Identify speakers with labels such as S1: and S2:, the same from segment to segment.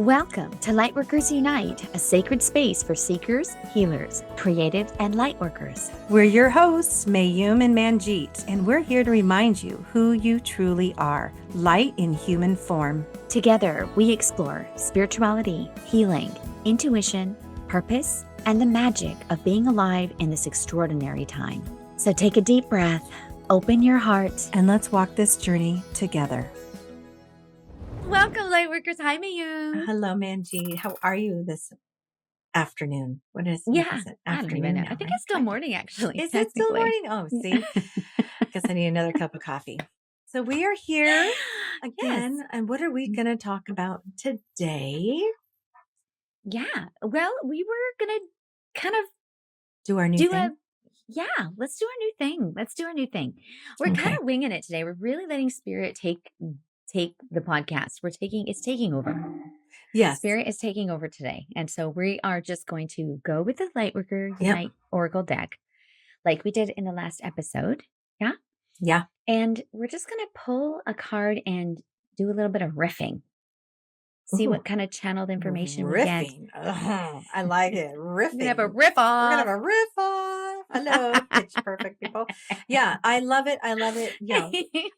S1: Welcome to Lightworkers Unite, a sacred space for seekers, healers, creatives, and lightworkers.
S2: We're your hosts, Mayume and Manjeet, and we're here to remind you who you truly are, light in human form.
S1: Together, we explore spirituality, healing, intuition, purpose, and the magic of being alive in this extraordinary time. So take a deep breath, open your heart,
S2: And let's walk this journey together.
S1: welcome, Lightworkers. Hi, Mayume.
S2: Hello, Manjeet. How are you this afternoon? What is it?
S1: Yeah,
S2: Is it
S1: I don't even know.
S2: afternoon now,
S1: I think
S2: right?
S1: it's still morning, actually.
S2: Is it still
S1: technically.
S2: morning? Oh, see, guess I need another cup of coffee. So we are here again,
S1: Yes.
S2: and what are we going to talk about today?
S1: Yeah. Well, we were going to kind of
S2: Do our new thing?
S1: let's do our new thing. Let's do our new thing. We're kind
S2: Okay.
S1: of winging it today. We're really letting Spirit take the podcast. It's taking over.
S2: Yes.
S1: Spirit is taking over today. And so we are just going to go with the Lightworker
S2: Yep.
S1: Unite Oracle deck like we did in the last episode. Yeah.
S2: Yeah.
S1: And we're just going to pull a card and do a little bit of riffing. See
S2: Ooh.
S1: what kind of channeled information we get.
S2: Riffing. Oh, I like it. Riffing.
S1: We're gonna have a riff off.
S2: We're gonna have a riff off. Hello, pitch perfect people. Yeah, I love it. I love it. Yeah,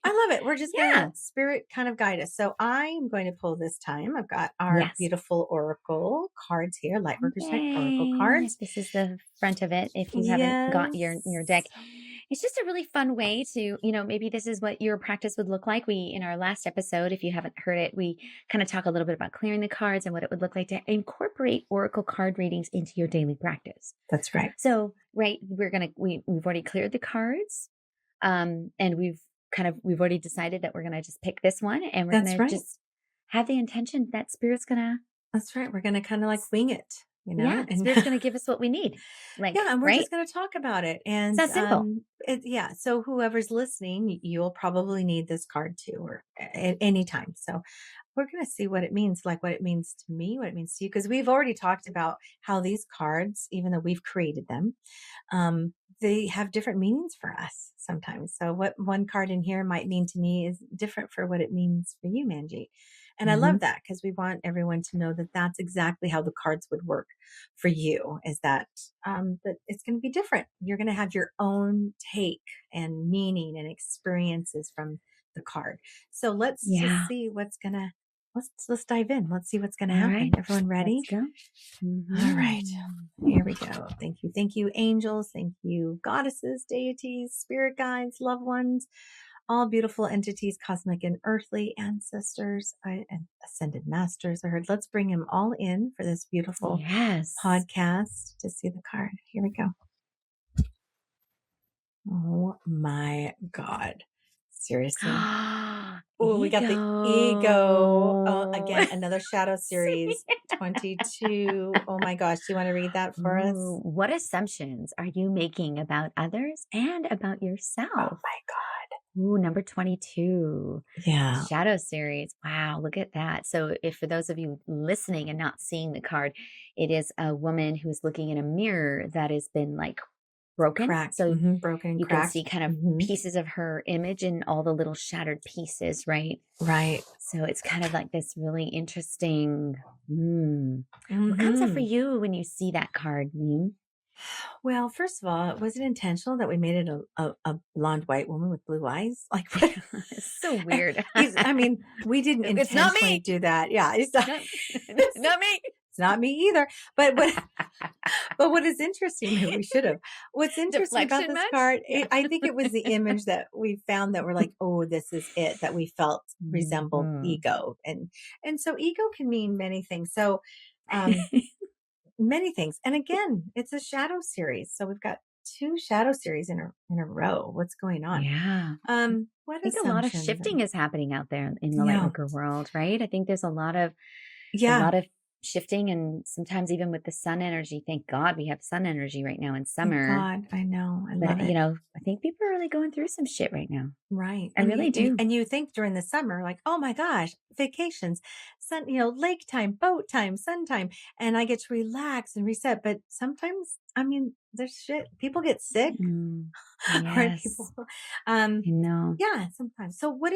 S2: I love it. We're just gonna Spirit kind of guide us. So I'm going to pull this time. I've got our beautiful oracle cards here, Lightworkers Oracle cards.
S1: This is the front of it. If you haven't got your deck. It's just a really fun way to, maybe this is what your practice would look like. In our last episode, if you haven't heard it, we kind of talk a little bit about clearing the cards and what it would look like to incorporate oracle card readings into your daily practice.
S2: That's right.
S1: So, we've already cleared the cards. And we've already decided that we're going to just pick this one and we're going to just have the intention that Spirit's going to.
S2: That's right. We're going to kind of like wing it.
S1: And Spirit's going to give us what we need.
S2: And we're just going to talk about it. And
S1: it's that simple.
S2: So whoever's listening, you'll probably need this card too, or at any time. So we're going to see what it means, like what it means to me, what it means to you, because we've already talked about how these cards, even though we've created them, they have different meanings for us sometimes. So what one card in here might mean to me is different for what it means for you, Manjeet. And I love that because we want everyone to know that that's exactly how the cards would work for you, is that that it's going to be different. You're going to have your own take and meaning and experiences from the card. So let's just see what's going to, let's dive in. Let's see what's going to happen. Right. Everyone ready?
S1: Let's go.
S2: All right. Here we go. Thank you. Thank you, angels. Thank you, goddesses, deities, spirit guides, loved ones, all beautiful entities, cosmic and earthly ancestors, and ascended masters. I heard, let's bring them all in for this beautiful podcast to see the card. Here we go. Oh my God. Seriously. Oh, we got the ego. Oh, again, another shadow series 22. Oh my gosh. Do you want to read that for us?
S1: What assumptions are you making about others and about yourself?
S2: Oh my God.
S1: Ooh, number 22.
S2: Yeah.
S1: Shadow series. Wow, look at that. So if for those of you listening and not seeing the card, it is a woman who's looking in a mirror that has been like broken.
S2: Cracked.
S1: So
S2: broken,
S1: you
S2: cracked.
S1: can see kind of pieces of her image and all the little shattered pieces, right?
S2: Right.
S1: So it's kind of like this really interesting. What comes up for you when you see that card, Mayume?
S2: Well, first of all, was it intentional that we made it a blonde white woman with blue eyes? Like,
S1: it's so weird.
S2: I mean, we didn't intentionally do that. Yeah, it's not
S1: me.
S2: It's not me either. But what is interesting, we should have. What's interesting about this card, I think it was the image that we found that we're like, oh, this is it, that we felt resembled ego, and so ego can mean many things. So. Many things. And again, it's a shadow series. So we've got 2 shadow series in a row. What's going on?
S1: Yeah.
S2: What
S1: I think a lot of shifting is happening out there in the Lightworker world, right? I think there's a lot of shifting, and sometimes even with the sun energy. Thank God we have sun energy right now in summer.
S2: Thank God, I know. I love it.
S1: I think people are really going through some shit right now.
S2: Right.
S1: I really do.
S2: And you think during the summer, like, oh my gosh, vacations, lake time, boat time, sun time, and I get to relax and reset. But sometimes, I mean, there's shit. People get sick,
S1: Mm,
S2: or people,
S1: yes,
S2: um,
S1: I know.
S2: yeah, sometimes. So what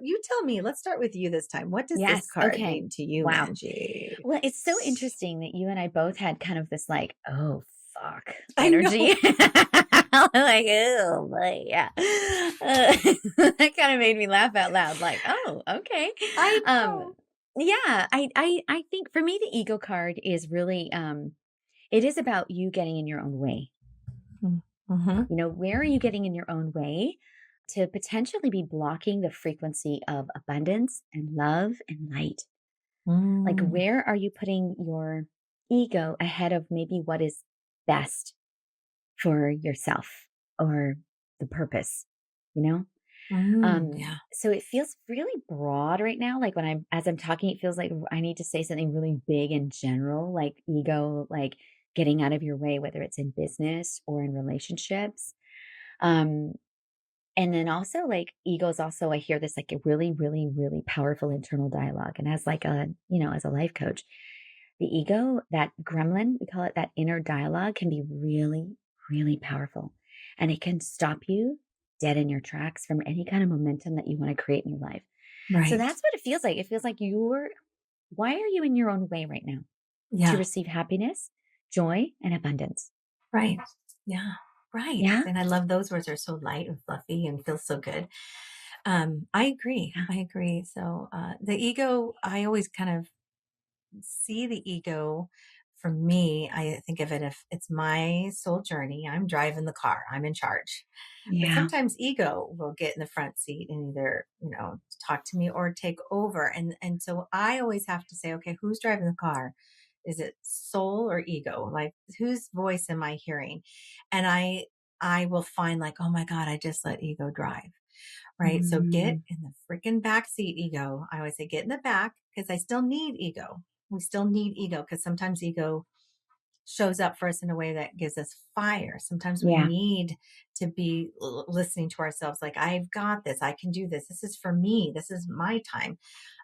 S2: you tell me, let's start with you this time. What does this
S1: Yes.
S2: card
S1: Okay.
S2: mean to you,
S1: Wow.
S2: Manji?
S1: Well, it's so interesting that you and I both had kind of this like, oh fuck
S2: I
S1: energy.
S2: know.
S1: Like, oh boy, yeah. That kind of made me laugh out loud, like, oh, okay.
S2: I
S1: Um,
S2: know.
S1: yeah, I think for me the ego card is really it is about you getting in your own way.
S2: Mm-hmm.
S1: You know, where are you getting in your own way to potentially be blocking the frequency of abundance and love and light? Like,
S2: Mm,
S1: where are you putting your ego ahead of maybe what is best for yourself or the purpose, you know?
S2: yeah.
S1: So it feels really broad right now. Like as I'm talking, it feels like I need to say something really big in general, like ego, like getting out of your way, whether it's in business or in relationships. Um, and then also like ego is also, I hear this like a really, really, really powerful internal dialogue. And as like a, as a life coach, the ego, that gremlin, we call it that inner dialogue can be really, really powerful. And it can stop you dead in your tracks from any kind of momentum that you want to create in your life. So
S2: Right.
S1: that's what it feels like. It feels like why are you in your own way right now to
S2: Yeah.
S1: receive happiness, joy, and abundance?
S2: Right. Yeah. Right.
S1: Yeah.
S2: And I love those words are so light and fluffy and feel so good. I agree.
S1: Yeah.
S2: I agree. So the ego, I always kind of see the ego. For me, I think of it if it's my soul journey, I'm driving the car, I'm in charge. But
S1: Yeah.
S2: sometimes ego will get in the front seat and either, talk to me or take over. And so I always have to say, okay, who's driving the car? Is it soul or ego? Like whose voice am I hearing? And I will find like, oh my God, I just let ego drive. Right. So get
S1: Mm,
S2: in the freaking back seat, ego. I always say get in the back because I still need ego. We still need ego because sometimes ego shows up for us in a way that gives us fire. Sometimes we
S1: yeah.
S2: need to be listening to ourselves like, I've got this. I can do this. This is for me. This is my time.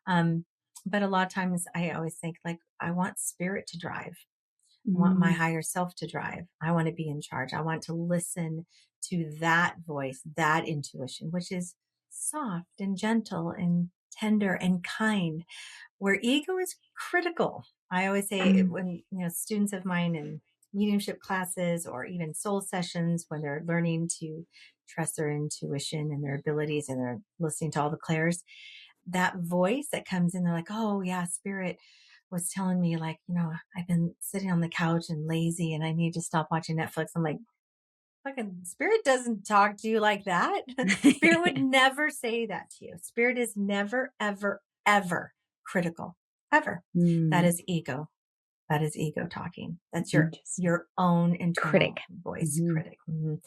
S2: Um, but a lot of times I always think like, I want spirit to drive. I want my
S1: Mm,
S2: higher self to drive. I want to be in charge. I want to listen to that voice, that intuition, which is soft and gentle and tender and kind, where ego is critical. I always say
S1: mm,
S2: when, students of mine in mediumship classes or even soul sessions, when they're learning to trust their intuition and their abilities and they're listening to all the clairs, that voice that comes in, they're like, oh yeah, spirit was telling me like, I've been sitting on the couch and lazy and I need to stop watching Netflix. I'm like, fucking spirit doesn't talk to you like that. Spirit would never say that to you. Spirit is never, ever, ever critical. Ever. That
S1: mm,
S2: is ego. That is ego talking. That's
S1: interesting.
S2: your own internal
S1: Critic.
S2: voice
S1: Hmm.
S2: critic. Mhm.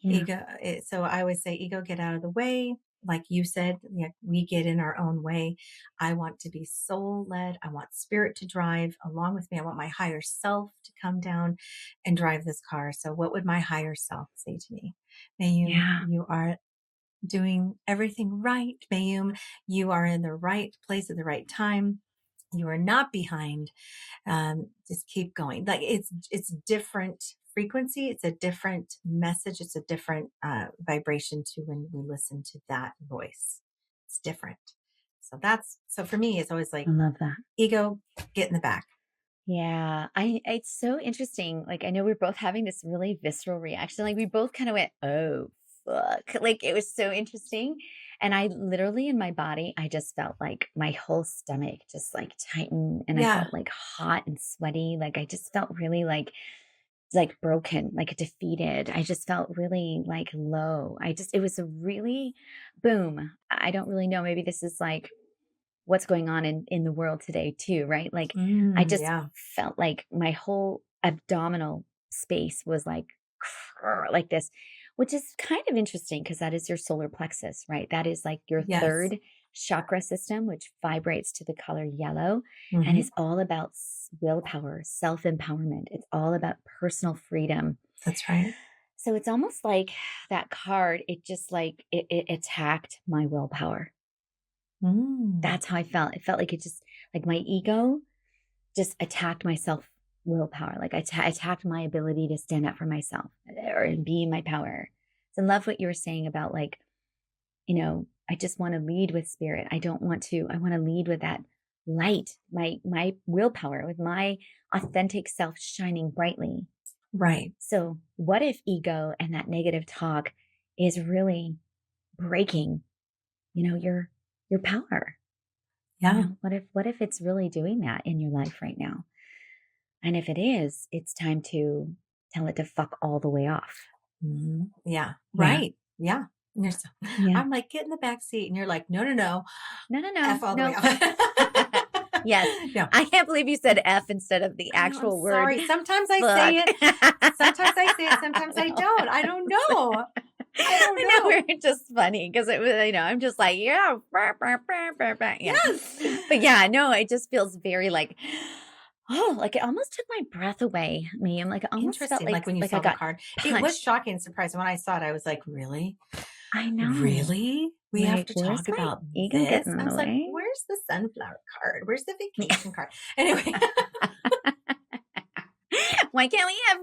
S1: Yeah.
S2: Ego. So I always say, ego, get out of the way. Like you said, we get in our own way. I want to be soul led. I want spirit to drive along with me. I want my higher self to come down and drive this car. So what would my higher self say to me? Mayum,
S1: Yeah.
S2: you are doing everything right. Mayum, you are in the right place at the right time. You are not behind. Just keep going. Like it's different frequency. It's a different message. It's a different vibration to when we listen to that voice. It's different. So for me, it's always
S1: I
S2: like
S1: love that.
S2: ego, get in the back.
S1: Yeah, it's so interesting. Like I know we're both having this really visceral reaction. Like we both kind of went, "Oh, fuck." Like it was so interesting. And I literally in my body, I just felt like my whole stomach just like tighten and I
S2: Yeah.
S1: felt like hot and sweaty. Like I just felt really like broken, like defeated. I just felt really like low. It was a really boom. I don't really know. Maybe this is like what's going on in the world today too, right? Like I just
S2: Yeah.
S1: felt like my whole abdominal space was like this, which is kind of interesting because that is your solar plexus, right? That is like your
S2: Yes.
S1: third chakra system, which vibrates to the color yellow and
S2: Hmm.
S1: is all about willpower, self empowerment. It's all about personal freedom.
S2: That's right.
S1: So it's almost like that card, it just like it attacked my willpower.
S2: Mm.
S1: That's how I felt. It felt like it just, like my ego just attacked my self willpower. Like attacked my ability to stand up for myself or be in my power. So I love what you were saying about like, I just want to lead with spirit. I want to lead with that light, my willpower, with my authentic self shining brightly.
S2: Right.
S1: So what if ego and that negative talk is really breaking, your power?
S2: Yeah.
S1: What if it's really doing that in your life right now? And if it is, it's time to tell it to fuck all the way off.
S2: Mhm. Yeah.
S1: Yeah.
S2: Right. Yeah. And you're so
S1: Yeah.
S2: I'm like, "Get in the back seat," and you're like, "No, no, no.
S1: No, no, no,
S2: F all the way
S1: no.
S2: off."
S1: Yes.
S2: No.
S1: I can't believe you said F instead of the
S2: I know, I'm
S1: actual word
S2: sorry. Sometimes I say
S1: fuck.
S2: it. Sometimes I say it, sometimes I
S1: I
S2: don't. I don't know. I don't
S1: know
S2: know.
S1: we're just funny because it was, I'm just like, yeah, yeah.
S2: Yes.
S1: But yeah, no, it just feels very like, oh, like it almost took my breath away, me. I'm like, it almost felt
S2: Interesting, like, when you
S1: like I
S2: saw the
S1: got
S2: card. It was
S1: punched.
S2: shocking and surprising. When I saw it, I was like, "Really?
S1: I know.
S2: Really? We have
S1: Like,
S2: to
S1: where's
S2: talk
S1: my
S2: about
S1: ego
S2: this?"
S1: getting in
S2: I
S1: the
S2: was like,
S1: way?
S2: "Where's the sunflower card? Where's the vacation card?" Anyway.
S1: Why can't we have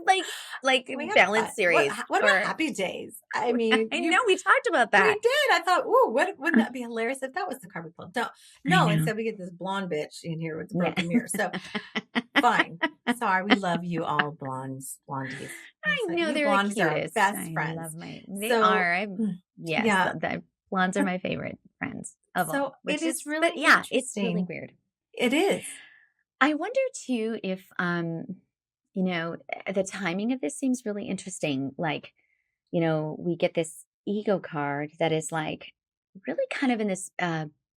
S1: like
S2: We have fun.
S1: balance series
S2: What about
S1: or
S2: happy days? I mean,
S1: I know we talked about
S2: we
S1: that.
S2: did. I thought, "Ooh, wouldn't that be hilarious if that was the card we pulled?" No,
S1: I
S2: no,
S1: know.
S2: instead we get this blonde bitch in here with the
S1: Yeah.
S2: broken mirror. So, fine. Sorry, we love you all blondies.
S1: I
S2: So
S1: know
S2: you
S1: they're the
S2: blondes are our
S1: cutest.
S2: best
S1: I
S2: friends.
S1: love they
S2: So,
S1: are. Yes,
S2: yeah.
S1: the blondes are my favorite friends of all,
S2: So it is
S1: but
S2: really
S1: yeah, it's really
S2: interesting.
S1: weird.
S2: It is.
S1: I wonder too if, the timing of this seems really interesting. Like, we get this ego card that is like really kind of in this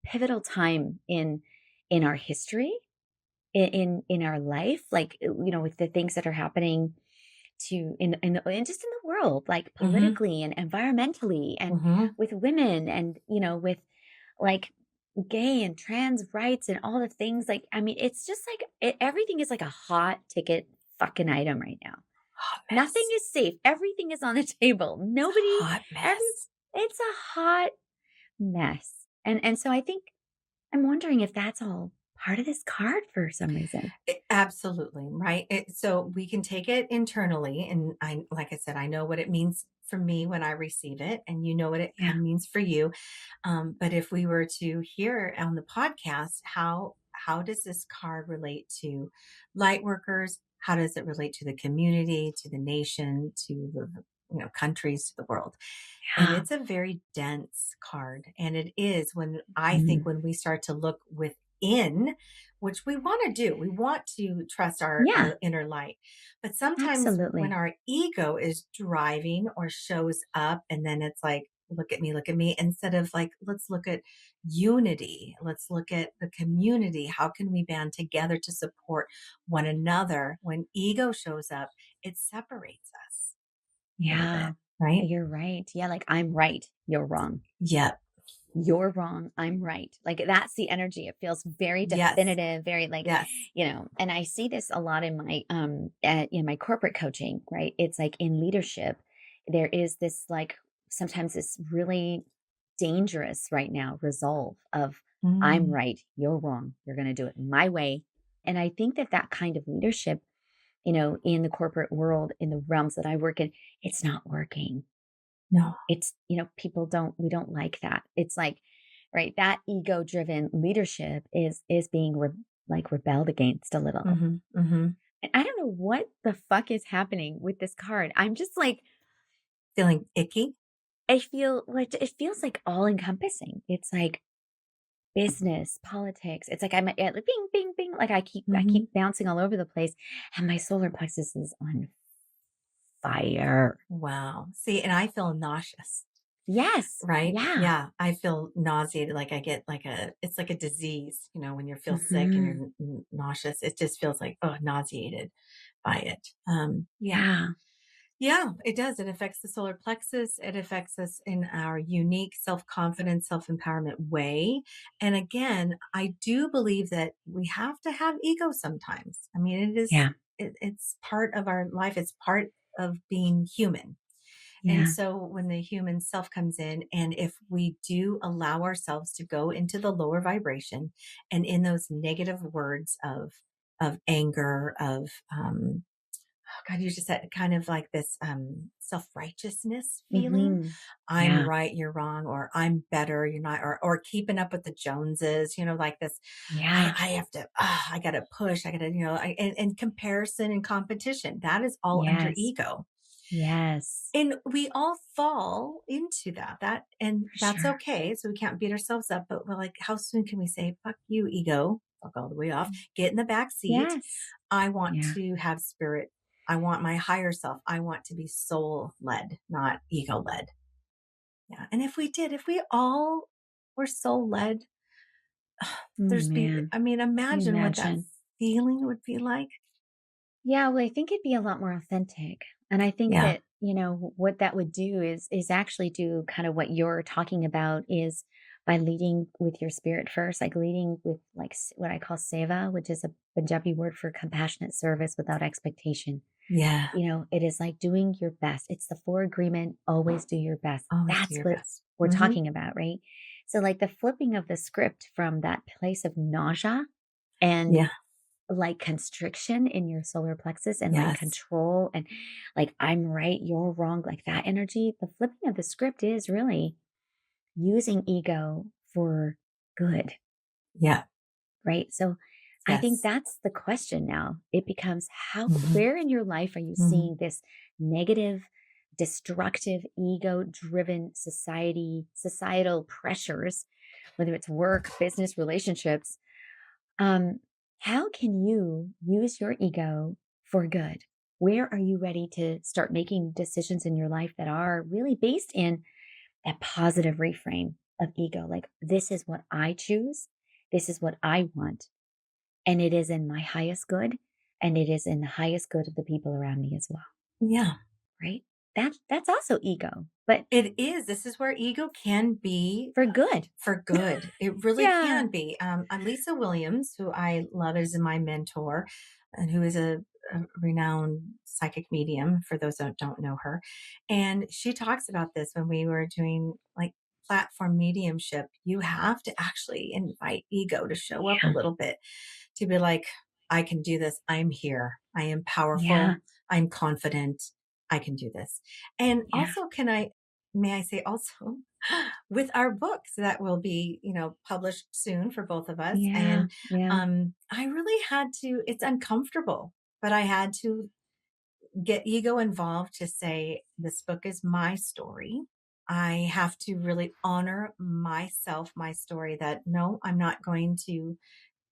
S1: pivotal time in our history, in our life, like with the things that are happening to and just in the world, like
S2: Mhm.
S1: politically and environmentally, and
S2: Mhm.
S1: with women, and with like gay and trans rights and all the things. Like, I mean, it's just like everything is like a hot ticket fucking item right now.
S2: Hot
S1: Nothing
S2: mess.
S1: is safe. Everything is on the table.
S2: It's a
S1: Nobody,
S2: hot
S1: every
S2: mess.
S1: it's a hot mess. And so I think I'm wondering if that's all part of this card for some reason.
S2: Absolutely, right? So we can take it internally, and like I said, I know what it means for me when I receive it, and you know what it
S1: Yeah.
S2: means for you. But if we were to hear on the podcast, how does this card relate to light workers? How does it relate to the community, to the nation, to the countries, to the world? And
S1: Yeah.
S2: it's a very dense card. And it is when I think
S1: Mhm.
S2: when we start to look within, which we want to do, we want to trust
S1: Yeah,
S2: our inner light. But sometimes when
S1: absolutely.
S2: our ego is driving or shows up, and then it's like, look at me, instead of like, let's look at unity, let's look at the community. How can we band together to support one another? When ego shows up, it separates us a little bit,
S1: Yeah,
S2: right?
S1: you're right. Yeah, like I'm right, you're wrong.
S2: Yep.
S1: You're wrong, I'm right. Like that's the energy. It feels very
S2: Yes.
S1: definitive, very like,
S2: Yes.
S1: and I see this a lot in my in my corporate coaching, right? It's like in leadership, there is this like sometimes this really dangerous right now resolve of I'm
S2: Mm.
S1: right, you're wrong. You're going to do it my way. And I think that that kind of leadership, in the corporate world, in the realms that I work in, it's not working.
S2: No.
S1: It's, we don't like that. It's like, right, that ego driven leadership is being like rebelled against a little.
S2: Mhm. Mhm.
S1: And I don't know what the fuck is happening with this card. I'm just like,
S2: Feeling icky?
S1: I feel like it feels like all encompassing. It's like business, politics. It's like I'm like bing, bing, bing. Like I
S2: Mhm.
S1: keep bouncing all over the place, and my solar plexus is on fire.
S2: Wow. See, and I feel nauseous,
S1: Yes.
S2: right?
S1: Yeah.
S2: Yeah, I feel nauseated, like I get like it's like a disease, when you feel sick and you're
S1: Mhm.
S2: nauseous. It just feels like, oh, nauseated by it. Yeah.
S1: Yeah.
S2: Yeah, it does. It affects the solar plexus. It affects us in our unique self-confidence, self-empowerment way. And again, I do believe that we have to have ego sometimes. I mean,
S1: Yeah.
S2: it's part of our life. It's part of being human. And
S1: Yeah.
S2: so when the human self comes in, and if we do allow ourselves to go into the lower vibration and in those negative words of anger, of oh God, you just said kind of like this self-righteousness feeling.
S1: Mhm.
S2: I'm
S1: Yeah.
S2: right, you're wrong, or I'm better, you're not, or keeping up with the Joneses, like this.
S1: Yeah.
S2: I have to, I gotta push, I gotta, and comparison and competition. That is all under
S1: Yes.
S2: ego.
S1: Yes.
S2: And we all fall into that, and
S1: For
S2: that's
S1: sure.
S2: okay. So we can't beat ourselves up, but we're like, how soon can we say, fuck you, ego, fuck all the way off,
S1: Mm.
S2: get in the back seat.
S1: Yes.
S2: I want
S1: Yeah.
S2: to have spirit. I want my higher self. I want to be soul led, not ego led. Yeah. And if we all were soul led,
S1: Oh, man.
S2: I mean,
S1: Can you
S2: imagine what that
S1: imagine?
S2: feeling would be like.
S1: Yeah, well, I think it'd be a lot more authentic. And I think
S2: Yeah.
S1: that, what that would do is actually do kind of what you're talking about is by leading with your spirit first, like leading with like what I call seva, which is a Punjabi word for compassionate service without expectation.
S2: Yeah.
S1: It is like doing your best. It's the four agreement, always do your best.
S2: Always do
S1: That's
S2: your
S1: what
S2: best.
S1: we're
S2: Hmm.
S1: talking about, right? So like the flipping of the script from that place of nausea and
S2: Yeah.
S1: like constriction in your solar plexus and like
S2: Yes.
S1: control and like I'm right, you're wrong, like that energy. The flipping of the script is really using ego for good,
S2: Yeah.
S1: right? So I think
S2: Yes.
S1: that's the question now. It becomes
S2: Hmm.
S1: where in your life are you
S2: Hmm.
S1: seeing this negative, destructive, ego driven societal pressures, whether it's work, business, relationships? Um, how can you use your ego for good? Where are you ready to start making decisions in your life that are really based in that positive reframe of ego? Like, this is what I choose. This is what I want. And it is in my highest good. And it is in the highest good of the people around me as well.
S2: Yeah.
S1: Right. That's also ego, but
S2: It is. This is where ego can be
S1: for good.
S2: for good. It really
S1: Yeah.
S2: can be. Lisa Williams, who I love, is my mentor, and who is a renowned psychic medium. For those that don't know her, and she talks about this when we were doing like platform mediumship. You have to actually invite ego to show up a
S1: Yeah.
S2: little bit, to be like, I can do this. I'm here. I am
S1: Yeah.
S2: powerful. I'm confident. I can do this. And
S1: Yeah.
S2: also, may I say also, with our books that will be, published soon for both of us.
S1: Yeah.
S2: And
S1: Yeah.
S2: I really had to, it's uncomfortable, but I had to get ego involved to say, this book is my story. I have to really honor myself, my story, that no, I'm not going to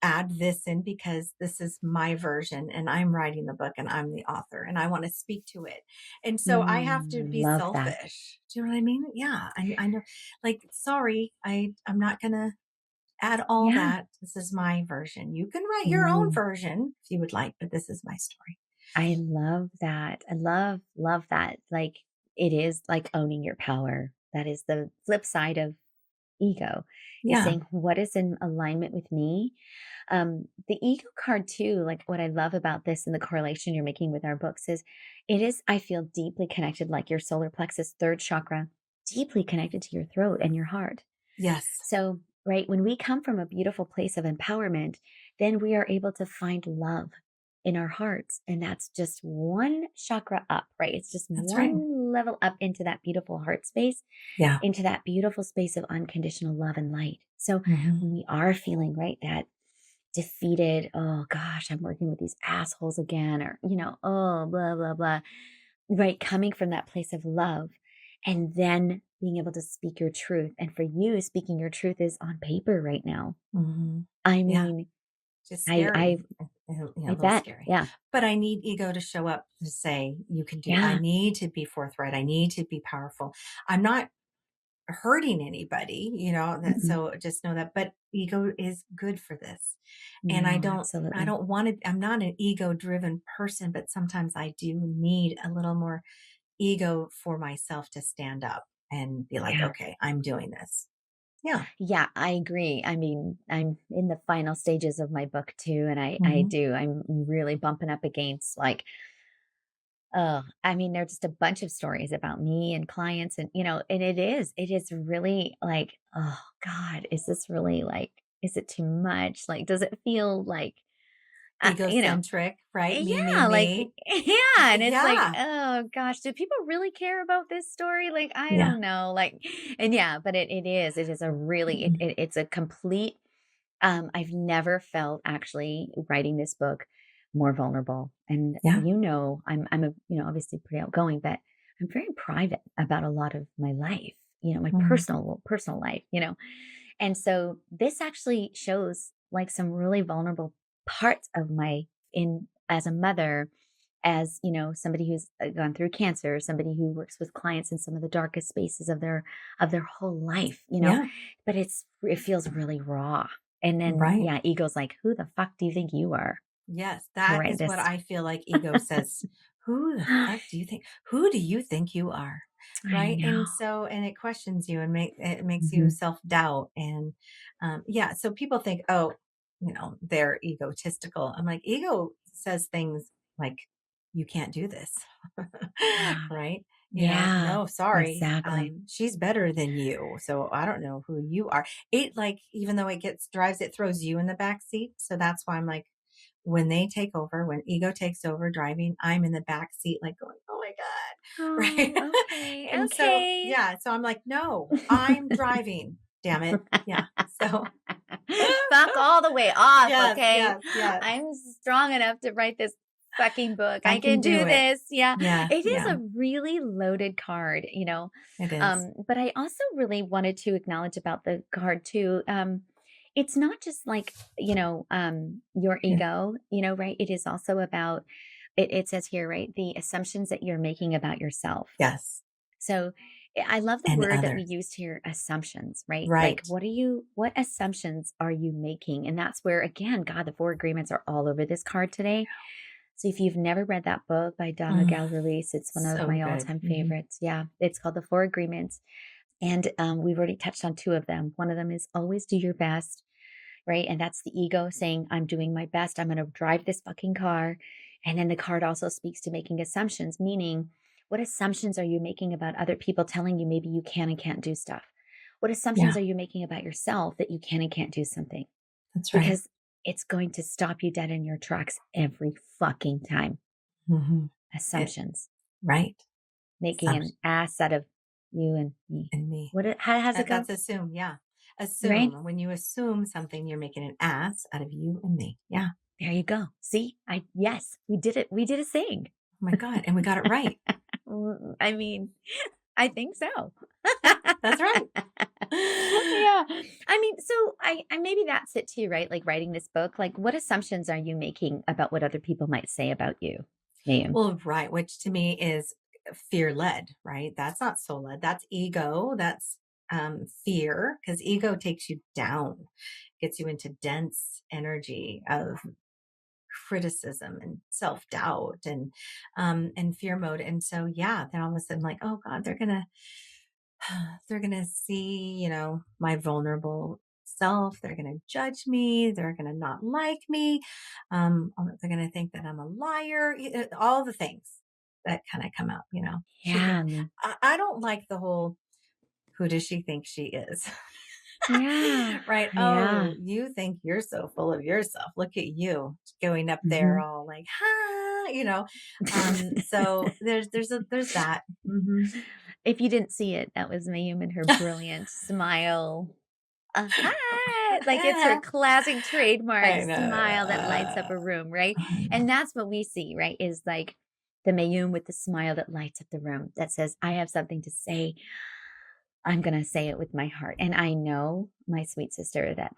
S2: add this in because this is my version and I'm writing the book and I'm the author and I want to speak to it. And so I have to
S1: I
S2: be
S1: love that.
S2: selfish. Do you know what I mean? Yeah. I know, like, sorry, I'm not going to add all
S1: Yeah.
S2: that. This is my version. You can write your own
S1: Mm,
S2: version if you would like, but this is my story.
S1: I love that. I love that. Like it is like owning your power. That is the flip side of ego is
S2: Yeah.
S1: saying what is in alignment with me. The ego card too, like what I love about this and the correlation you're making with our books is it is, I feel deeply connected, like your solar plexus, third chakra, deeply connected to your throat and your heart.
S2: Yes.
S1: So, right, when we come from a beautiful place of empowerment, then we are able to find love in our hearts. And that's just one chakra up, right? It's just
S2: That's right.
S1: one level up into that beautiful heart space,
S2: Yeah.
S1: into that beautiful space of unconditional love and light. So,
S2: Hmm.
S1: when we are feeling, right, that defeated, oh gosh, I'm working with these assholes again, or, oh, blah, blah, blah, right? Coming from that place of love and then being able to speak your truth. And for you, speaking your truth is on paper right now.
S2: Hmm.
S1: I
S2: Yeah.
S1: mean,
S2: Just
S1: I,
S2: scary.
S1: I,
S2: A
S1: I
S2: little
S1: bet.
S2: scary.
S1: Yeah.
S2: But I need ego to show up to say, you can do, I
S1: Yeah.
S2: need to be forthright. I need to be powerful. I'm not hurting anybody,
S1: Mm-mm.
S2: so just know that. But ego is good for this. And
S1: No,
S2: I
S1: absolutely.
S2: don't want to, I'm not an ego driven person, but sometimes I do need a little more ego for myself to stand up and be like,
S1: Yeah.
S2: okay, I'm doing this. Yeah.
S1: Yeah, I agree. I mean, I'm in the final stages of my book too. And I
S2: Hmm.
S1: do, I'm really bumping up against like Oh, I mean, there's just a bunch of stories about me and clients and, and it is really like, oh God, is this really like, is it too much? Like, does it feel like, uh, you know,
S2: Egocentric, right? Me, me,
S1: yeah, like,
S2: me.
S1: yeah. And it's like,
S2: Yeah.
S1: oh gosh, do people really care about this story? Like, I
S2: Yeah.
S1: don't know. Like, and yeah, but it is a really,
S2: Mhm.
S1: it's a complete, I've never felt actually writing this book more vulnerable. And
S2: Yeah.
S1: I'm a, obviously pretty outgoing, but I'm very private about a lot of my life, my
S2: Mhm.
S1: personal life, And so this actually shows like some really vulnerable parts of my in as a mother, as somebody who's gone through cancer, somebody who works with clients in some of the darkest spaces of their whole life,
S2: Yeah.
S1: but it feels really raw. And then
S2: Right.
S1: yeah, ego's like, who the fuck do you think you are
S2: Yes,
S1: to
S2: that
S1: write
S2: is what
S1: this?
S2: I feel like ego says. Who do you think you are?
S1: I
S2: Right.
S1: know.
S2: And so, and it questions you and it makes you
S1: Mhm.
S2: self-doubt. And yeah, so people think, oh, they're egotistical. I'm like, ego says things like, you can't do this.
S1: Ah,
S2: Right.
S1: yeah,
S2: No, sorry.
S1: exactly.
S2: She's better than you. So I don't know who you are. It like, even though it throws you in the back seat. So that's why I'm like, when ego takes over driving, I'm in the back seat, like going, oh my God. Right.
S1: Oh, okay,
S2: And so,
S1: okay.
S2: yeah. So I'm like, no, I'm driving. Damn it. Yeah. So,
S1: Fuck all the way off,
S2: yes,
S1: okay?
S2: yes, yes.
S1: I'm strong enough to write this fucking book.
S2: I
S1: I
S2: can
S1: can do
S2: do it.
S1: this. Yeah.
S2: Yeah.
S1: It is
S2: Yeah.
S1: a really loaded card.
S2: It is.
S1: But I also really wanted to acknowledge about the card too. It's not just like, your
S2: Yeah.
S1: ego, right? It is also about it says here, right? The assumptions that you're making about yourself.
S2: Yes.
S1: So I love the
S2: And
S1: word that we
S2: others.
S1: used here, assumptions, right? Like,
S2: Right.
S1: what assumptions are you making? And that's where, again, God, the four agreements are all over this card today. So if you've never read that book by Don
S2: Mm,
S1: Miguel Ruiz, it's one of
S2: so
S1: my all
S2: good.
S1: time
S2: Mhm.
S1: favorites. Yeah. It's called The Four Agreements. And we've already touched on two of them. One of them is always do your best, right? And that's the ego saying, I'm doing my best. I'm going to drive this fucking car. And then the card also speaks to making assumptions, meaning what assumptions are you making about other people telling you maybe you can and can't do stuff? What assumptions
S2: Yeah,
S1: are you making about yourself that you can and can't do something?
S2: that's right.
S1: Because it's going to stop you dead in your tracks every fucking time.
S2: Mhm. It
S1: Assumptions,
S2: right.
S1: making an
S2: Assumption
S1: ass out of you and me.
S2: in me.
S1: How does it go?
S2: That's assume, yeah.
S1: Right?
S2: Assume. When you assume something, you're making an ass out of you and me. Yeah.
S1: There you go. See, yes, we did it. We did a thing.
S2: Oh my God. And we got it right.
S1: I mean, I think so.
S2: That's right.
S1: Yeah. I mean, so I maybe that's it too, right? Like writing this book, like what assumptions are you making about what other people might say about you, Mayum?
S2: Well, right, which to me is fear led, right? That's not soul led. That's ego. That's fear, because ego takes you down, gets you into dense energy of criticism and self doubt and fear mode. And so, yeah, then all of a sudden, like, oh God, they're gonna see, my vulnerable self. They're gonna judge me. They're gonna not like me. They're gonna think that I'm a liar. All the things that kind of come out.
S1: Yeah.
S2: I don't like the whole. Who does she think she is?
S1: Yeah.
S2: Right.
S1: Yeah.
S2: Oh, you think you're so full of yourself. Look at you going up there
S1: Mhm.
S2: all like, so there's that. Hmm.
S1: If you didn't see it, that was Mayum and her brilliant smile. Hi! Like, it's her classic trademark
S2: I
S1: smile that lights up
S2: know.
S1: a room, right?
S2: I know.
S1: And that's what we see, right? Is like the Mayum with the smile that lights up the room that says, I have something to say. I'm going to say it with my heart. And I know, my sweet sister, that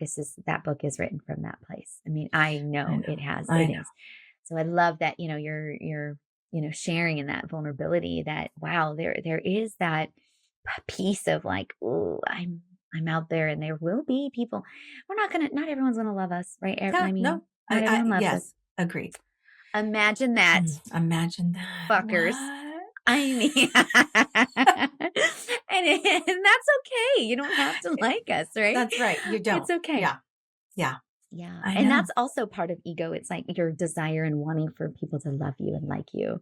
S1: that book is written from that place. I mean, I
S2: I
S1: know
S2: know.
S1: it
S2: I know.
S1: is. So I love that, you're, sharing in that vulnerability that, wow, there is that piece of like, oh, I'm out there and there will be people. Not everyone's going to love us, right?
S2: Yeah,
S1: I
S2: no.
S1: mean, not everyone loves us.
S2: Yes, agreed.
S1: Imagine that,
S2: Imagine that.
S1: fuckers.
S2: What?
S1: I mean, and that's okay. You don't have to like us, right?
S2: That's right. You
S1: It's
S2: don't.
S1: okay.
S2: Yeah. Yeah.
S1: Yeah.
S2: I
S1: And
S2: know.
S1: that's also part of ego. It's like your desire and wanting for people to love you and like you.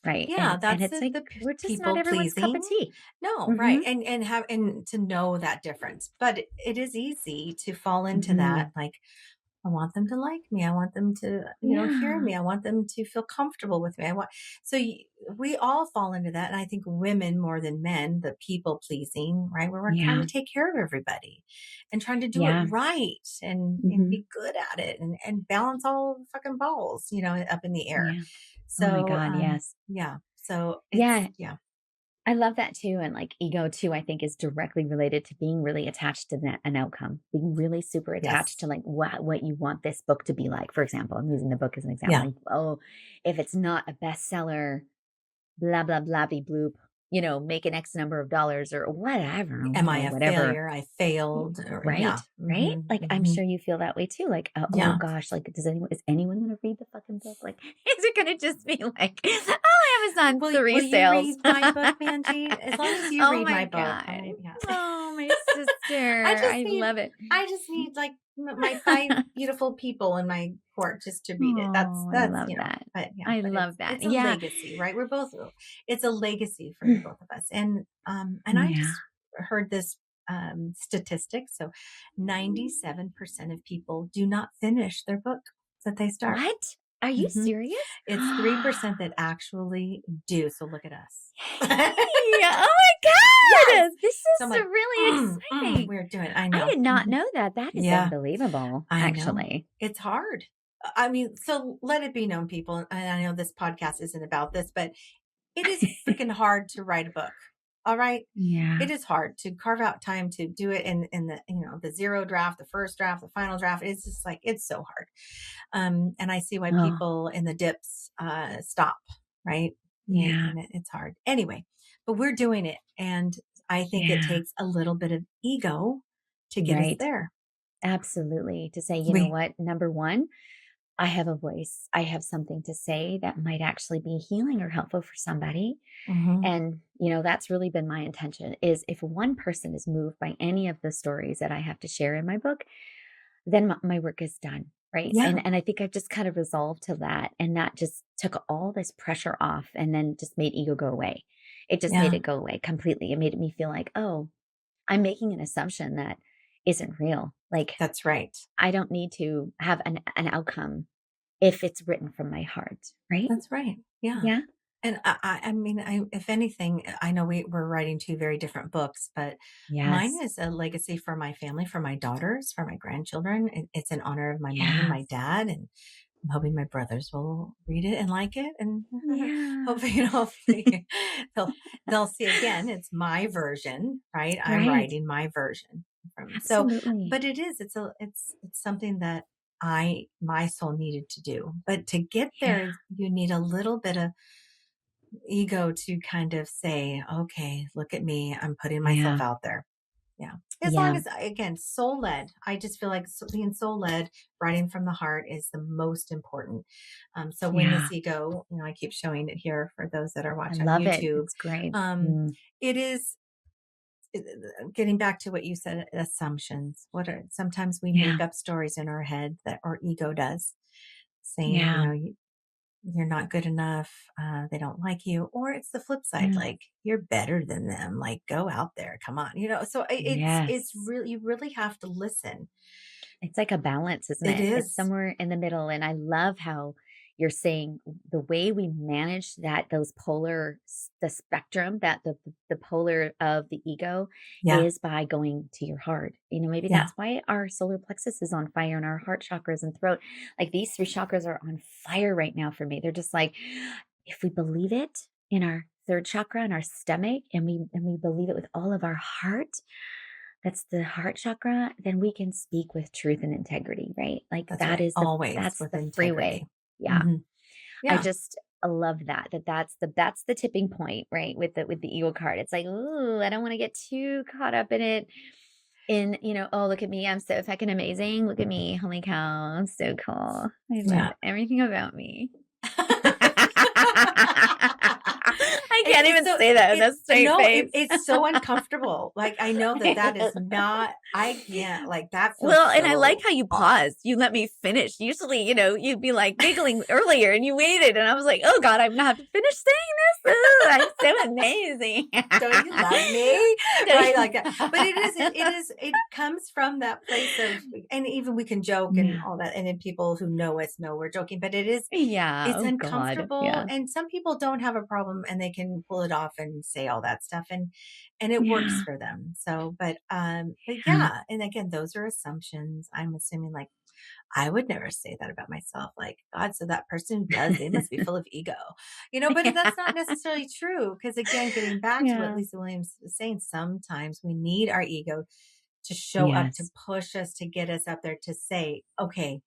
S1: right?
S2: Yeah,
S1: And
S2: that's
S1: it's like
S2: the
S1: we're just not
S2: people
S1: everyone's cup of
S2: pleasing.
S1: tea.
S2: No,
S1: Hmm.
S2: right. And to know that difference. But it is easy to fall into that.
S1: Hmm.
S2: Like, I want them to like me. I want them to, hear
S1: Yeah.
S2: me. I want them to feel comfortable with me. So we all fall into that. And I think women more than men, the people pleasing, right? Where we're trying to
S1: Yeah.
S2: take care of everybody and trying to do it
S1: Yeah.
S2: right and
S1: Hmm.
S2: be good at it and balance all the fucking balls, up in the air.
S1: Yeah. Oh my
S2: So,
S1: God. Yes.
S2: yeah. So
S1: Yeah.
S2: yeah.
S1: I love that too. And like ego too, I think is directly related to being really attached to an outcome, being really super attached to
S2: Yes.
S1: like what you want this book to be like. For example, I'm using the book as an example.
S2: Yeah.
S1: Like, oh, if it's not a bestseller, blah, blah, blah, be bloop, make an X number of dollars or whatever,
S2: Am I a
S1: whatever.
S2: failure? I failed or
S1: Right.
S2: yeah.
S1: Right.
S2: Hmm.
S1: Like I'm
S2: Hmm.
S1: sure you feel that way too. Like, oh
S2: Yeah.
S1: gosh, like is anyone gonna read the fucking book? Like, is it gonna just be like, oh, Amazon
S2: Will
S1: three
S2: you
S1: sales?
S2: read my book, Manjeet? As long as you
S1: Oh
S2: read
S1: my
S2: my book,
S1: God.
S2: yeah.
S1: Oh, my
S2: I
S1: sister.
S2: just
S1: I
S2: need
S1: love it.
S2: I just need like my 5 beautiful people in my court just to read it.
S1: Oh, I
S2: That's,
S1: love that.
S2: but yeah,
S1: I
S2: but
S1: love that.
S2: it's a
S1: Yeah.
S2: legacy, right? It's a legacy for the both of us. And I
S1: Yeah.
S2: just heard this statistic. So 97% of people do not finish their book that they start.
S1: What? Are you
S2: Hmm.
S1: serious?
S2: It's 3% that actually do. So look at us.
S1: Hey! Oh
S2: Yes.
S1: my God! This
S2: So I'm
S1: is
S2: like,
S1: really exciting.
S2: we're doing it. I
S1: I
S2: know.
S1: did not
S2: Mhm.
S1: know that. That is
S2: Yeah,
S1: unbelievable,
S2: I know.
S1: actually.
S2: It's hard. I mean, so let it be known, people. And I know this podcast isn't about this, but it is freaking hard to write a book. All right.
S1: Yeah.
S2: It is hard to carve out time to do it in the, the zero draft, the first draft, the final draft. It's just like, it's so hard. And I see why
S1: Oh,
S2: people in the dips, stop, right?
S1: yeah.
S2: And it's hard anyway, but we're doing it. And I think it
S1: Yeah.
S2: takes a little bit of ego to get us
S1: Right.
S2: there.
S1: Absolutely. To say, you know
S2: We,
S1: what? Number one, I have a voice. I have something to say that might actually be healing or helpful for somebody.
S2: mhm.
S1: And, that's really been my intention is if one person is moved by any of the stories that I have to share in my book, then my work is done. Right.
S2: Yeah,
S1: And I think I've just kind of resolved to that. And that just took all this pressure off and then just made ego go away. It just made
S2: yeah,
S1: it go away completely. It made me feel like, oh, I'm making an assumption that isn't real. Like
S2: that's right.
S1: I don't need to have an outcome if it's written from my heart. Right.
S2: That's right. Yeah.
S1: Yeah.
S2: And I mean, if anything, I know we're writing two very different books, but mine
S1: Yes.
S2: is a legacy for my family, for my daughters, for my grandchildren. It's in honor of my mom and my
S1: Yes.
S2: dad, and I'm hoping my brothers will read it and like it, and
S1: Yeah.
S2: hopefully, hopefully they'll see again. It's my version, right? I'm
S1: Right.
S2: writing my version from so,
S1: Absolutely.
S2: but it's something that my soul needed to do, but to get
S1: Yeah.
S2: there, you need a little bit of ego to kind of say, okay, look at me. I'm putting myself
S1: Yeah.
S2: out there. Yeah. As long
S1: Yeah.
S2: as, again, soul led, I just feel like being soul led, writing from the heart is the most important. So when this
S1: Yeah.
S2: ego, I keep showing it here for those that are
S1: I
S2: watching on
S1: love it.
S2: YouTube.
S1: It's great.
S2: Um,
S1: Mm.
S2: it is getting back to what you said, assumptions. Sometimes we
S1: Yeah.
S2: make up stories in our head that our ego does saying,
S1: Yeah.
S2: you're not good enough. They don't like you. Or it's the flip side,
S1: Yeah.
S2: like you're better than them. Like go out there, come on. So it's
S1: Yes.
S2: really, you really have to listen.
S1: It's like a balance, isn't
S2: It
S1: it? It's
S2: is.
S1: somewhere in the middle. And I love how you're saying the way we manage those the spectrum, that the polar of the ego
S2: Yeah.
S1: is by going to your heart. Maybe
S2: Yeah.
S1: that's why our solar plexus is on fire and our heart chakras and throat. Like these three chakras are on fire right now for me. They're just like, if we believe it in our third chakra and our stomach and we believe it with all of our heart, that's the heart chakra, then we can speak with truth and integrity, right? Like
S2: That's right. Always
S1: that's
S2: with
S1: the freeway.
S2: integrity.
S1: Yeah.
S2: Hmm.
S1: I
S2: Yeah.
S1: just love that's the tipping point, right? With the ego card. It's like, ooh, I don't want to get too caught up in it. Oh, look at me. I'm so fucking amazing. Look at me. Holy cow. I'm so cool. I love
S2: Yeah.
S1: everything about me. I I can't even say that with a straight
S2: no,
S1: face.
S2: it's so uncomfortable. Like, I know that is not, I can't, like, that feels
S1: Well, and I like
S2: so
S1: how you
S2: off.
S1: paused. You let me finish. Usually, you'd be like giggling earlier and you waited. And I was like, oh God, I'm going to have to finish saying this. Ooh, I'm so amazing.
S2: Don't you love me?
S1: Don't
S2: Right, like that. But
S1: you-
S2: it comes from that place of, and even we can joke and
S1: Yeah.
S2: all that, and then people who know us know we're joking, but
S1: Yeah.
S2: it's
S1: Oh God.
S2: uncomfortable,
S1: Yeah.
S2: and some people don't have a problem and they can pull it off and say all that stuff, and it works
S1: Yeah.
S2: for them. So, but
S1: Yeah.
S2: yeah, and again, those are assumptions. I'm assuming, like, I would never say that about myself. Like, God, so that person who does, they must be full of ego, but
S1: Yeah.
S2: that's not necessarily true. Because again, getting back to what
S1: Yeah.
S2: Lisa Williams was saying, sometimes we need our ego to show up, to
S1: Yes.
S2: push us, to get us up there, to say, okay,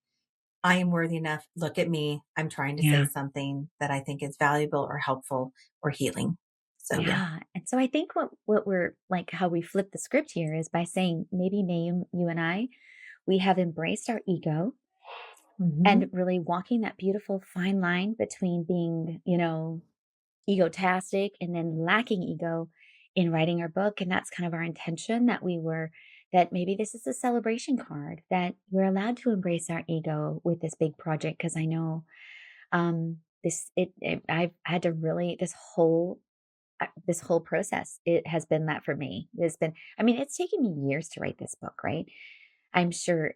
S2: I am worthy enough. Look at me. I'm trying to say
S1: Yeah.
S2: something that I think is valuable or helpful or healing. So yeah.
S1: Yeah. And so I think what we're like, how we flip the script here is by saying maybe you and I, we have embraced our ego and
S2: Hmm.
S1: really walking that beautiful fine line between being, egotastic and then lacking ego in writing our book. And that's kind of our intention that maybe this is a celebration card that we're allowed to embrace our ego with this big project. Cause I know, I've had to really, this whole process, it has been that for me. I mean, it's taken me years to write this book, right? I'm sure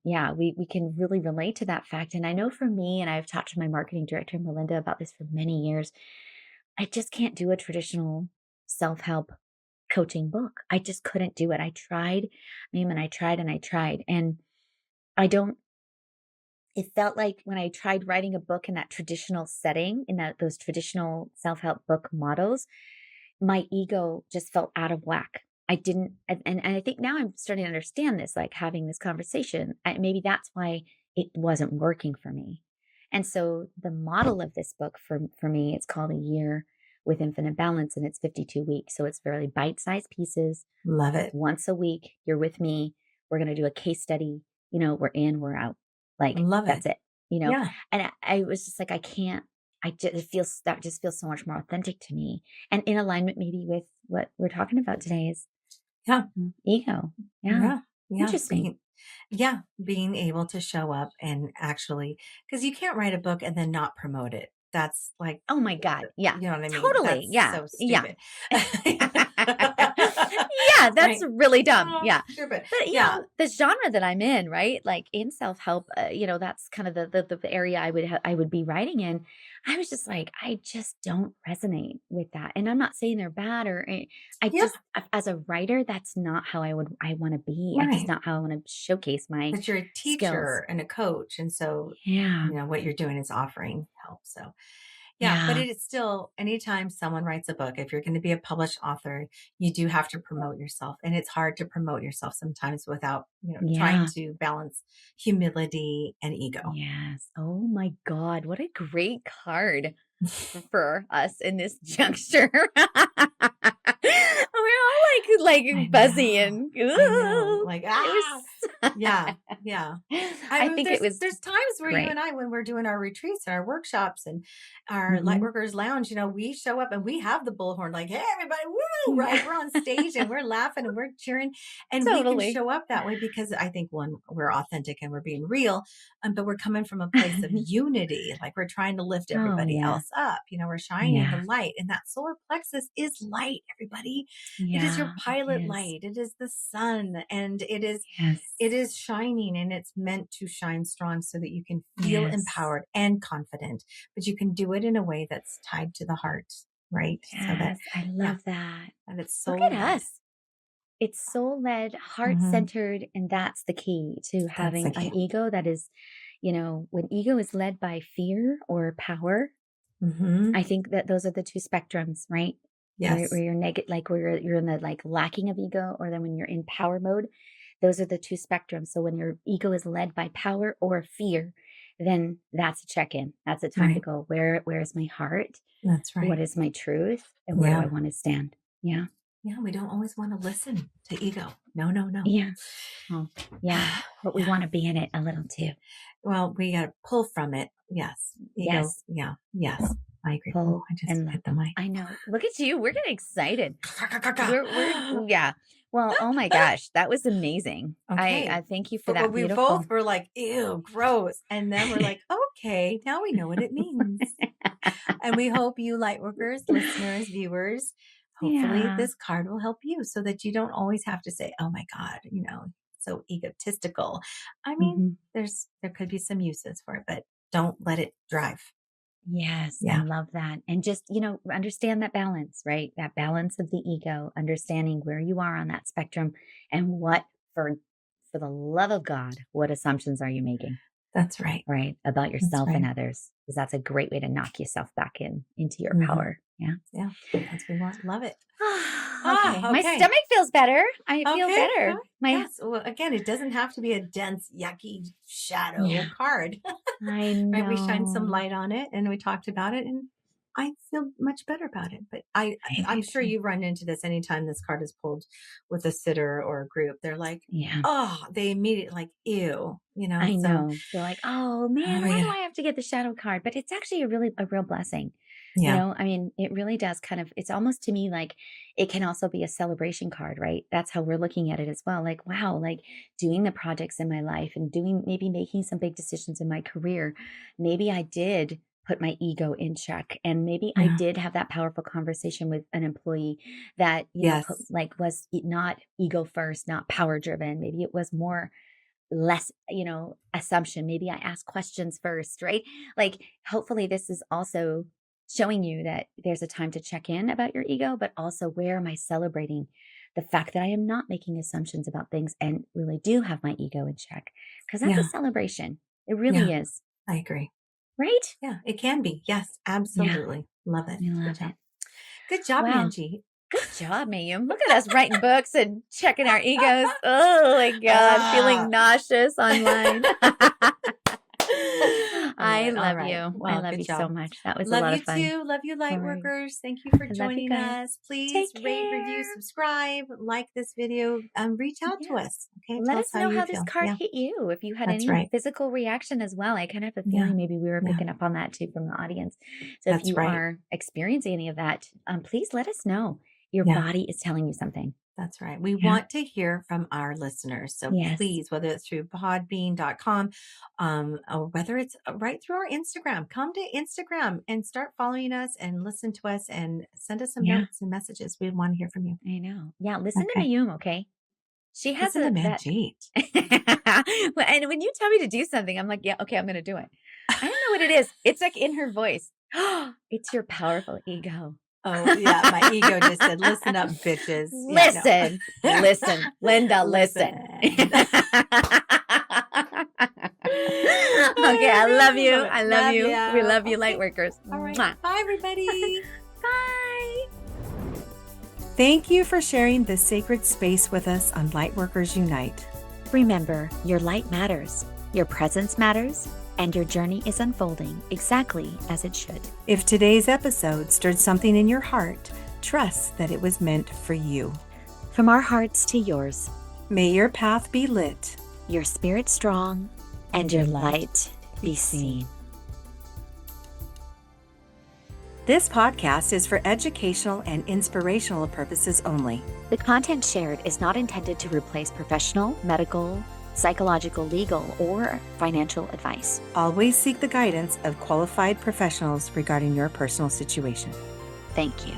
S1: yeah, we can really relate to that fact. And I know for me, and I've talked to my marketing director, Melinda, about this for many years, I just can't do a traditional self help coaching book. I just couldn't do it. I tried, and I tried and I tried. And I don't, it felt like when I tried writing a book in that traditional setting, in those traditional self help book models, my ego just felt out of whack. I didn't, and I think now I'm starting to understand this, like having this conversation. Maybe that's why it wasn't working for me. And so the model of this book for me, it's called A Year with Infinite Balance, and it's 52 weeks. So it's very bite-sized pieces.
S2: Love it.
S1: Once a week, you're with me. We're going to do a case study. We're in, we're out. Like
S2: Love it.
S1: that's it.
S2: Yeah.
S1: And I was just like, I can't. That just feels so much more authentic to me, and in alignment maybe with what we're talking about today is
S2: Yeah.
S1: ego. Yeah,
S2: Yeah. Yeah.
S1: interesting.
S2: Being able to show up and actually, because you can't write a book and then not promote it. That's like,
S1: Oh my God. Yeah,
S2: you know what I mean?
S1: totally.
S2: That's
S1: Yeah,
S2: so
S1: yeah.
S2: stupid.
S1: Yeah, that's
S2: Right.
S1: really dumb.
S2: Oh,
S1: Yeah.
S2: stupid.
S1: But
S2: Yeah.
S1: the genre that I'm in, right? Like in self-help, that's kind of the area I would be writing in. I was just like, I just don't resonate with that. And I'm not saying they're bad I
S2: Yeah.
S1: just as a writer, that's not how I want to be. I just
S2: Right.
S1: not how I want to showcase my
S2: But you're a
S1: skills.
S2: teacher and a coach. And so,
S1: Yeah.
S2: what you're doing is offering help. So, yeah, but
S1: Yeah.
S2: it is still, anytime someone writes a book, if you're going to be a published author, you do have to promote yourself. And it's hard to promote yourself sometimes without, trying
S1: Yeah.
S2: to balance humility and ego.
S1: Yes. Oh my God. What a great card for us in this juncture. We're all
S2: I
S1: like buzzy
S2: know.
S1: and
S2: I know.
S1: ooh,
S2: Like,
S1: it was
S2: yeah, yeah. I
S1: I
S2: mean,
S1: think it was
S2: there's times where you
S1: great.
S2: and I, when we're doing our retreats and our workshops and our
S1: Mhm.
S2: Lightworkers Lounge, we show up and we have the bullhorn, like, hey, everybody, woo, right?
S1: Yeah,
S2: We're on stage and we're laughing and we're cheering, and we can
S1: totally.
S2: show up that way because I think, one, we're authentic and we're being real, but we're coming from a place of unity, like we're trying to lift
S1: Oh
S2: everybody
S1: yeah.
S2: else up. We're shining the
S1: Yeah.
S2: light, and that solar plexus is light, everybody. It is your
S1: Yeah, it
S2: pilot
S1: is.
S2: light. It is the sun, and it
S1: Yes.
S2: is shining, and it's meant to shine strong so that you can feel
S1: Yes.
S2: empowered and confident, but you can do it in a way that's tied to the heart, right? So that,
S1: Yes. I
S2: yeah,
S1: love that.
S2: and it's
S1: Look
S2: soul
S1: at
S2: led.
S1: us. It's soul led, heart
S2: Hmm.
S1: centered, and that's the key to
S2: That's the
S1: having an
S2: key.
S1: ego that is, when ego is led by fear or power,
S2: Hmm.
S1: I think that those are the two spectrums, right? Where
S2: Yes.
S1: you're negative, like where you're in the like lacking of ego, or then when you're in power mode, those are the two spectrums. So when your ego is led by power or fear, then that's a check in. That's a time to
S2: Right.
S1: go, where is my heart?
S2: That's
S1: What
S2: right.
S1: is my truth? And where do I
S2: Yeah.
S1: want to stand? Yeah.
S2: Yeah. We don't always want to listen to ego. No, no, no.
S1: Yeah. Oh, yeah. But we
S2: Yeah.
S1: want to be in it a little too.
S2: Well, we got to pull from it. Yes. Ego.
S1: Yes.
S2: Yeah. Yes. I agree. Oh,
S1: Pull
S2: I just
S1: and let
S2: hit the
S1: go.
S2: mic.
S1: I know. Look at you. We're getting excited. We're yeah. Well, oh my gosh, that was amazing. I
S2: Okay.
S1: thank you for
S2: But
S1: that.
S2: we both
S1: Beautiful.
S2: were like, ew, gross. And then we're like, okay, now we know what it means. And we hope you Lightworkers, listeners, viewers, hopefully
S1: Yeah.
S2: this card will help you so that you don't always have to say, oh my God, so egotistical. I mean,
S1: Mhm.
S2: there could be some uses for it, but don't let it drive.
S1: Yes, I
S2: Yeah.
S1: love that. And just, understand that balance, right? That balance of the ego, understanding where you are on that spectrum and what for the love of God, what assumptions are you making,
S2: That's right.
S1: right? About
S2: That's
S1: yourself and
S2: right.
S1: others. Because that's a great way to knock yourself back into your
S2: Hmm.
S1: power. Yeah.
S2: Yeah. That's what we want. Love it.
S1: Okay. My
S2: Okay.
S1: stomach feels better. I feel
S2: Okay. Good.
S1: better. My
S2: Yes. Well, again, it doesn't have to be a dense, yucky shadow
S1: Yeah,
S2: card.
S1: I
S2: Right? We shine some
S1: know.
S2: light on it and we talked about it and I feel much better about it. But
S1: I
S2: I'm
S1: do
S2: sure
S1: too.
S2: you run into this anytime this card is pulled with a sitter or a group. They're like,
S1: Yeah.
S2: oh, they immediately like, ew,
S1: I
S2: so
S1: know. They're like, "Oh, man,
S2: oh
S1: why do
S2: yeah.
S1: I have to get the shadow card?" But it's actually a real blessing.
S2: Yeah.
S1: I mean, it really does kind of it's almost to me like it can also be a celebration card, right? That's how we're looking at it as well. Like, wow, like doing the projects in my life and doing maybe making some big decisions in my career. Maybe I did put my ego in check and maybe I
S2: Yeah.
S1: did have that powerful conversation with an employee that,
S2: Yes.
S1: like was not ego first, not power driven. Maybe it was more less, assumption. Maybe I ask questions first, right? Like, hopefully, this is also showing you that there's a time to check in about your ego, but also where am I celebrating the fact that I am not making assumptions about things and really do have my ego in check? Because that's a
S2: Yeah.
S1: celebration. It
S2: Yeah.
S1: really is,
S2: I agree.
S1: right?
S2: Yeah. It can be. Yes.
S1: Yeah,
S2: Absolutely. Love it.
S1: I
S2: Good
S1: love
S2: job.
S1: it.
S2: Good job,
S1: Wow.
S2: Manjeet.
S1: Good job, Mayum. Look at us writing books and checking our egos. Oh my God, feeling
S2: Ah.
S1: nauseous online.
S2: All right.
S1: I
S2: Well,
S1: love
S2: good
S1: you so
S2: job.
S1: much. That was a
S2: Love
S1: lot
S2: you
S1: of fun.
S2: too. Love you,
S1: All right.
S2: Lightworkers. Thank you for
S1: I love you
S2: joining
S1: guys.
S2: us. Please
S1: Take
S2: rate, review,
S1: care.
S2: subscribe, like this video. Reach out to
S1: Yeah.
S2: us. Okay.
S1: Let
S2: Tell us
S1: us
S2: how
S1: know
S2: you
S1: how this
S2: feel.
S1: card
S2: Yeah.
S1: hit you. If you had
S2: That's
S1: any
S2: right.
S1: physical reaction as well. I kind of have a
S2: Yeah.
S1: feeling maybe we were
S2: Yeah.
S1: picking up on that too from the audience. So if
S2: That's
S1: you
S2: right.
S1: are experiencing any of that, please let us know. Your
S2: Yeah.
S1: body is telling you something.
S2: That's right. We
S1: Yeah.
S2: want to hear from our listeners. So
S1: Yes.
S2: please, whether it's through podbean.com, or whether it's right through our Instagram, come to Instagram and start following us and listen to us and send us some
S1: Yeah.
S2: notes and messages. We want to hear from you.
S1: I know. Yeah. Listen to
S2: Okay.
S1: Mayum, okay? She has
S2: Listen to
S1: that.
S2: Manjeet.
S1: And when you tell me to do something, I'm like, yeah, okay, I'm going to do it. I don't know what it is. It's like in her voice. It's your powerful ego.
S2: Oh, yeah. My ego just said, listen up, bitches. Yeah, no.
S1: Listen, Linda, listen.
S2: Listen.
S1: Okay, I love you.
S2: Love it.
S1: I love
S2: Love
S1: you. We
S2: ya.
S1: love you,
S2: Okay.
S1: Lightworkers.
S2: All right.
S1: Mwah.
S2: Bye, everybody.
S1: Bye.
S2: Thank you for sharing this sacred space with us on Lightworkers Unite.
S1: Remember, your light matters, your presence matters, and your journey is unfolding exactly as it should.
S2: If today's episode stirred something in your heart, trust that it was meant for you.
S1: From our hearts to yours,
S2: May your path be lit,
S1: your spirit strong, and your light be seen.
S2: This podcast is for educational and inspirational purposes only.
S1: The content shared is not intended to replace professional, medical, psychological, legal, or financial advice.
S2: Always seek the guidance of qualified professionals regarding your personal situation.
S1: Thank you.